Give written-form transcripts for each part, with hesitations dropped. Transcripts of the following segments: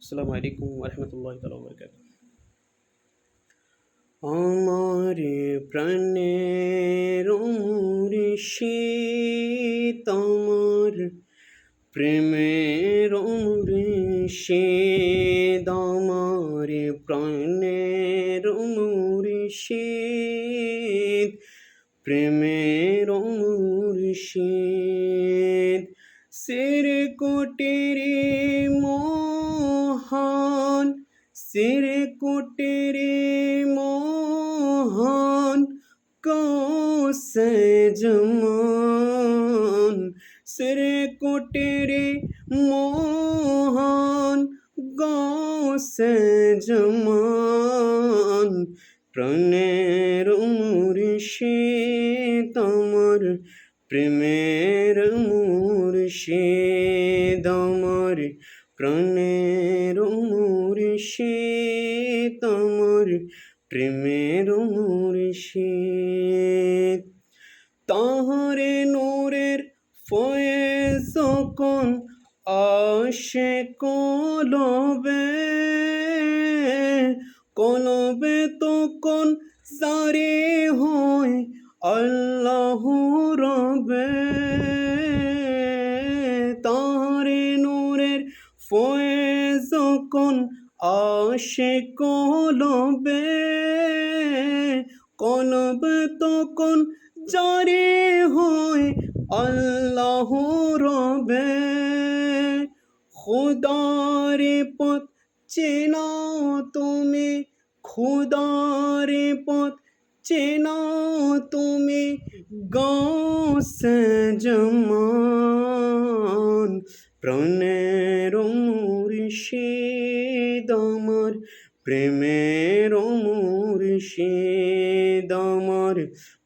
আসসালামু আলাইকুম ওরহমতুল্লাহি তাআলা ওয়া বারাকাতুহু। আমার প্রাণের মুর্শিদ আমার প্রেমের মুর্শিদ আমার প্রাণের মুর্শিদ প্রেমের মুর্শিদ সির কোটির মোহন সির কোটির মোহন কৌশে জমান সির কোটির মোহন কৌশে জমান প্রাণের মুর্শিদ আমার প্রেমের মুর্শিদ আমার প্রাণের মুর্শিদ আমার প্রেমের মুর্শিদ তাহারে নূরের ফয়েজ যখন আসে কলবে কলবে তখন জারি হয় আল্লাহ রবে তাহারে নূরের ফয়েজ যখন আসে কলবে কলবে তখন জারি হয় আল্লাহ রবে খুদার পথ চেনাও তুমি খুদার পথ চেনাও তুমি গৌসে জমান প্রাণের মুর্শিদ আমার প্রেমের মুর্শিদ আমার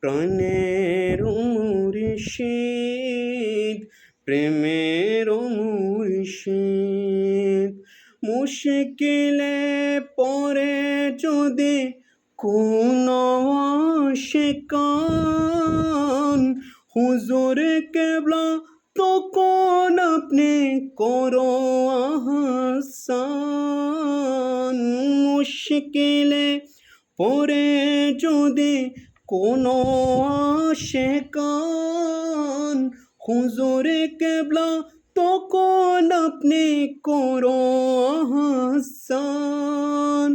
প্রাণের মুর্শিদ প্রেমের মুর্শিদ মুশকিলে পরে যদি কোনো আশিকান হুজুর কেবলা তখন আপনি করো আহসান মুশকিলে পরে যদি কোনো আশিকান হুজুর কেবলা তখন আপনি করো আহসান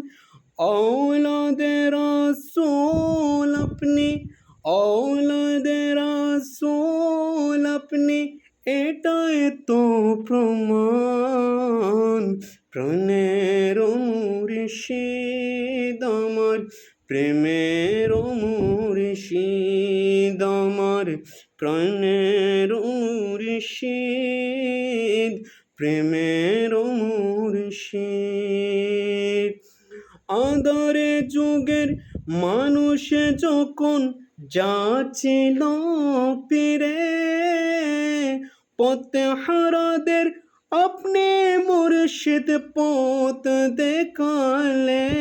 औलादे रसूल अपनी औलादे रसूल अपनी এটাই তো প্রমাণ প্রাণের মুর্শিদ আমার প্রেমের মুর্শিদ আমার প্রাণের মুর্শিদ প্রেমের মুর্শিদ আদরে যুগের মানুষ যখন যাচ্ছিল পীরে পথে হারাদের আপনি মুর্শিদ পথ দেখালেন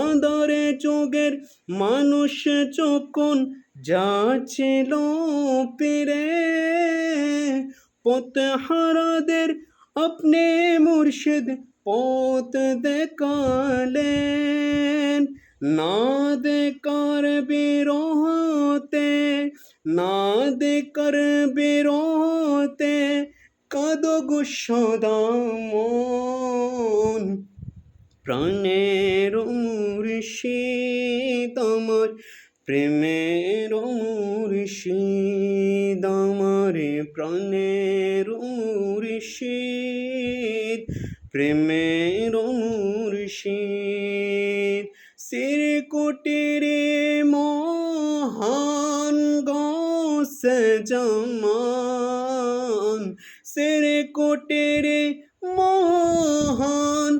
আদরে যুগের মানুষ যখন যাচ্ছিল পীরে পথে হারাদের আপনি মুর্শিদ পথ দেখালেন না দেখার বিরহতে না দেখার বিরহতে কাঁদো গো সদা মন প্রাণের মুর্শিদ আমার প্রেমের মুর্শিদ আমার প্রাণের মুর্শিদ প্রেমের মুর্শিদ সির কোটির মহান গৌসে জামান সির কোটির মহান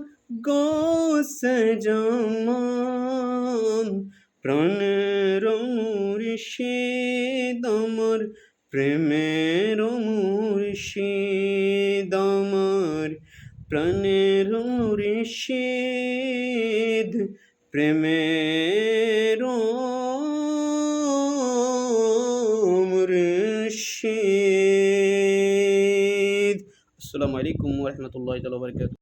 গৌসে জামান প্রাণের মুর্শিদ আমার প্রেমের মুর্শিদ আমার প্রাণের মুর্শিদ প্রেমের মুর্শিদ। আসসালামু আলাইকুম ওয়া রাহমাতুল্লাহি ওয়া বারাকাতুহু।